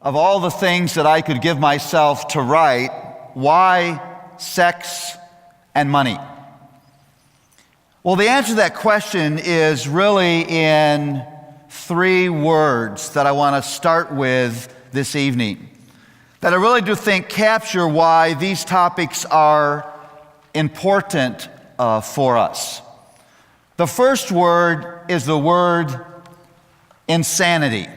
Of all the things that I could give myself to write, why sex and money? Well, the answer to that question is really in 3 words that I want to start with this evening, that I really do think capture why these topics are important for us. The first word is the word insanity.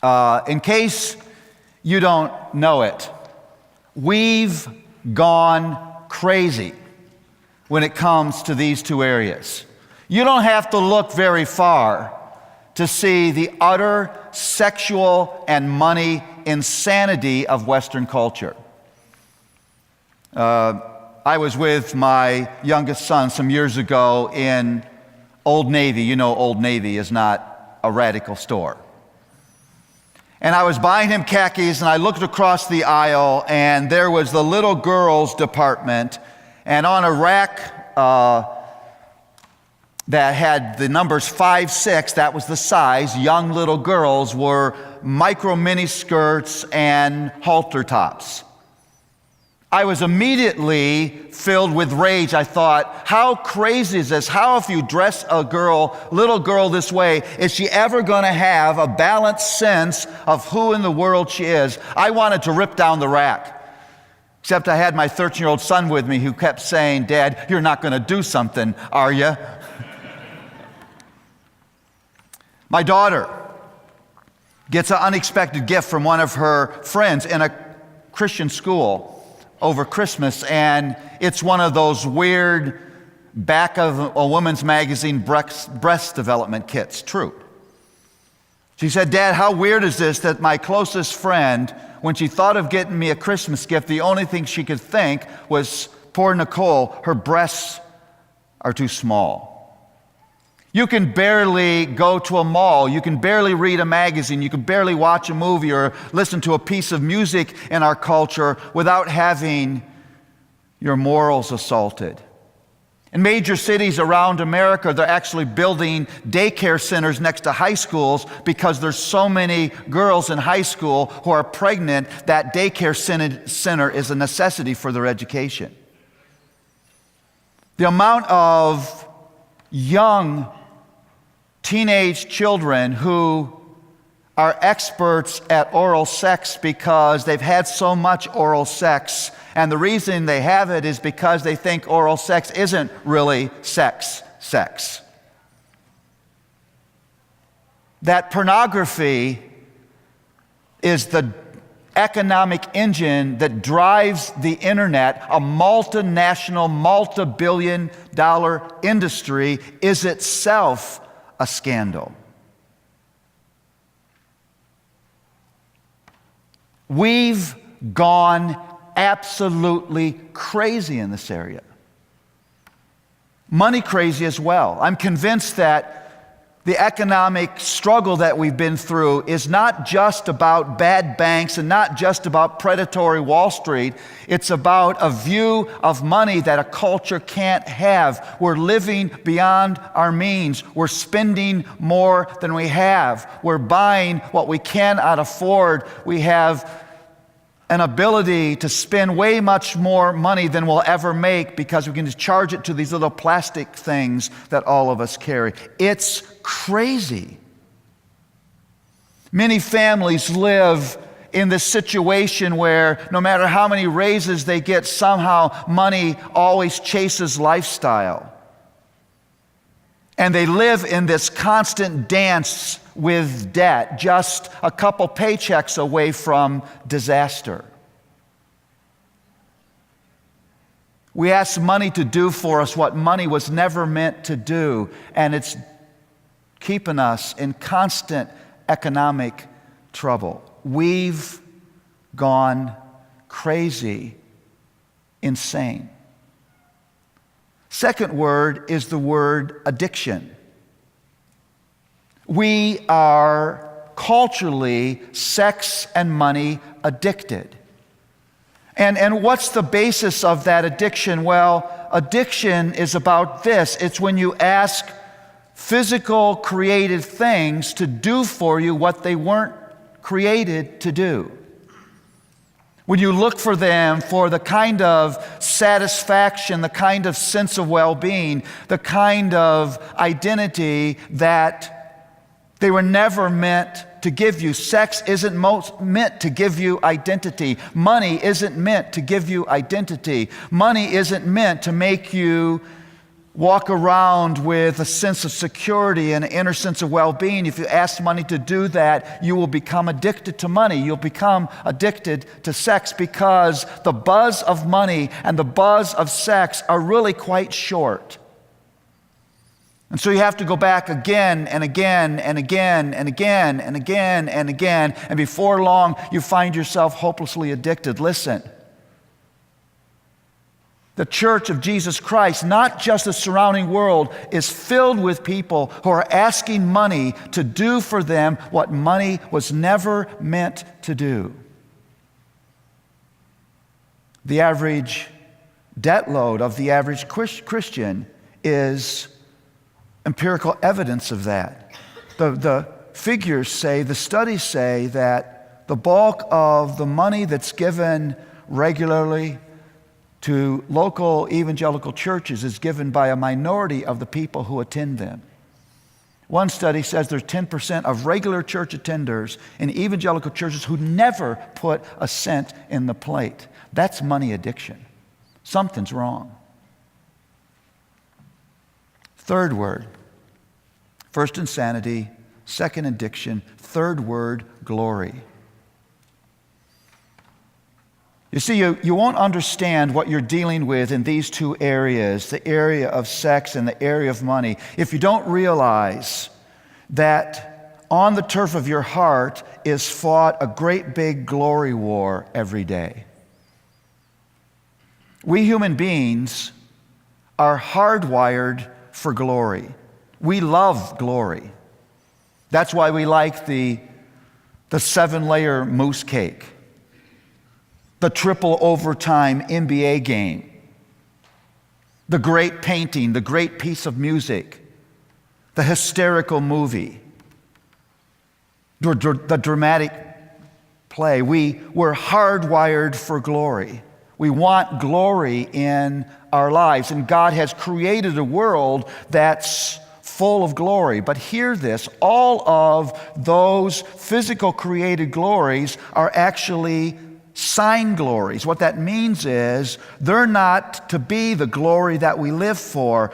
In case you don't know it, we've gone crazy when it comes to these 2 areas. You don't have to look very far to see the utter sexual and money insanity of Western culture. I was with my youngest son some years ago in Old Navy. You know, Old Navy is not a radical store. And I was buying him khakis, and I looked across the aisle, and there was the little girls department, and on a rack that had the numbers 5, 6, that was the size, young little girls, were micro mini skirts and halter tops. I was immediately filled with rage. I thought, how crazy is this? How, if you dress a little girl this way, is she ever going to have a balanced sense of who in the world she is? I wanted to rip down the rack. Except I had my 13-year-old son with me who kept saying, Dad, you're not going to do something, are you? My daughter gets an unexpected gift from one of her friends in a Christian school over Christmas, and it's one of those weird back of a woman's magazine breast development kits. True. She said, Dad, how weird is this that my closest friend, when she thought of getting me a Christmas gift, the only thing she could think was, poor Nicole, her breasts are too small. You can barely go to a mall. You can barely read a magazine. You can barely watch a movie or listen to a piece of music in our culture without having your morals assaulted. In major cities around America, they're actually building daycare centers next to high schools because there's so many girls in high school who are pregnant that daycare center is a necessity for their education. The amount of young teenage children who are experts at oral sex because they've had so much oral sex, and the reason they have it is because they think oral sex isn't really sex. That pornography is the economic engine that drives the internet, a multinational, multi-billion-dollar industry, is itself a scandal. We've gone absolutely crazy in this area. Money crazy as well. I'm convinced that the economic struggle that we've been through is not just about bad banks and not just about predatory Wall Street. It's about a view of money that a culture can't have. We're living beyond our means. We're spending more than we have. We're buying what we cannot afford. We have an ability to spend way much more money than we'll ever make because we can just charge it to these little plastic things that all of us carry. It's crazy. Many families live in this situation where no matter how many raises they get, somehow money always chases lifestyle. And they live in this constant dance with debt, just a couple paychecks away from disaster. We ask money to do for us what money was never meant to do, and it's keeping us in constant economic trouble. We've gone crazy, insane. Second word is the word addiction. We are culturally sex and money addicted. And what's the basis of that addiction? Well, addiction is about this. It's when you ask physical created things to do for you what they weren't created to do. When you look for them for the kind of satisfaction, the kind of sense of well-being, the kind of identity that they were never meant to give you. Sex isn't meant to give you identity. Money isn't meant to give you identity. Money isn't meant to make you walk around with a sense of security and an inner sense of well-being. If you ask money to do that, you will become addicted to money. You'll become addicted to sex, because the buzz of money and the buzz of sex are really quite short. And so you have to go back again and again and again and again and again and again, and before long you find yourself hopelessly addicted. Listen. The church of Jesus Christ, not just the surrounding world, is filled with people who are asking money to do for them what money was never meant to do. The average debt load of the average Christian is empirical evidence of that. The figures say, the studies say that the bulk of the money that's given regularly to local evangelical churches is given by a minority of the people who attend them. One study says there's 10% of regular church attenders in evangelical churches who never put a cent in the plate. That's money addiction. Something's wrong. Third word. First, insanity. Second, addiction. Third word, glory. You see, you won't understand what you're dealing with in these two areas, the area of sex and the area of money, if you don't realize that on the turf of your heart is fought a great big glory war every day. We human beings are hardwired for glory. We love glory. That's why we like the 7-layer mousse cake, the triple overtime NBA game, the great painting, the great piece of music, the hysterical movie, the dramatic play. We're hardwired for glory. We want glory in our lives, and God has created a world that's full of glory. But hear this, all of those physical created glories are actually sign glories. What that means is they're not to be the glory that we live for.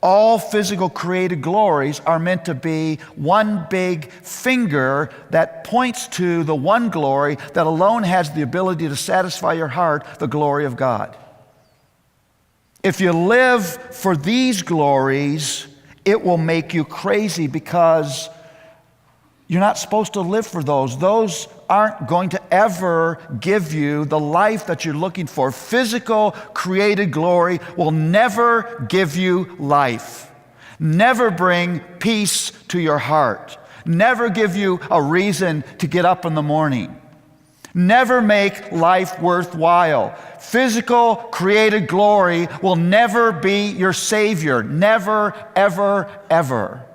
All physical created glories are meant to be one big finger that points to the one glory that alone has the ability to satisfy your heart, the glory of God. If you live for these glories, it will make you crazy, because you're not supposed to live for those. Those aren't going to ever give you the life that you're looking for. Physical created glory will never give you life, never bring peace to your heart, never give you a reason to get up in the morning, never make life worthwhile. Physical created glory will never be your Savior. Never, ever, ever.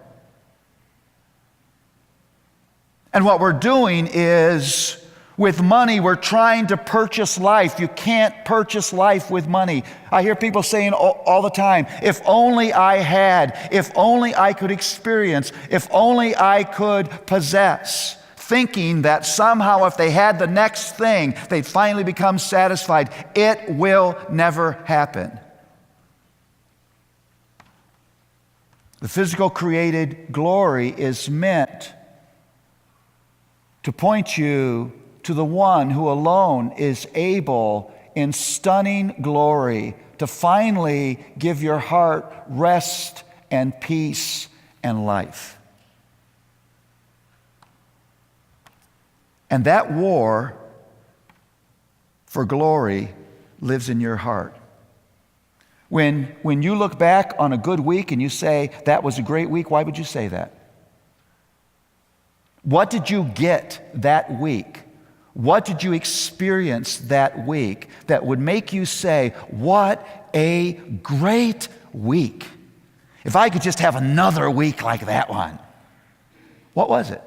And what we're doing is, with money, we're trying to purchase life. You can't purchase life with money. I hear people saying all the time, if only I had, if only I could experience, if only I could possess, thinking that somehow if they had the next thing, they'd finally become satisfied. It will never happen. The physical created glory is meant to point you to the one who alone is able, in stunning glory, to finally give your heart rest and peace and life. And that war for glory lives in your heart. When you look back on a good week and you say, that was a great week, why would you say that? What did you get that week? What did you experience that week that would make you say, what a great week? If I could just have another week like that one. What was it?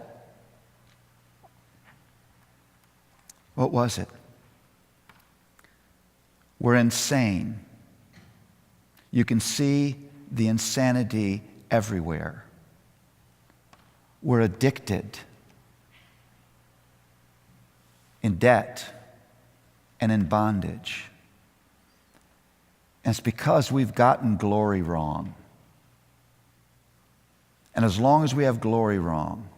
What was it? We're insane. You can see the insanity everywhere. We're addicted, in debt, and in bondage. And it's because we've gotten glory wrong. And as long as we have glory wrong,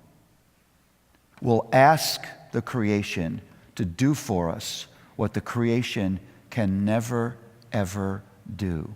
we'll ask the creation to do for us what the creation can never, ever do.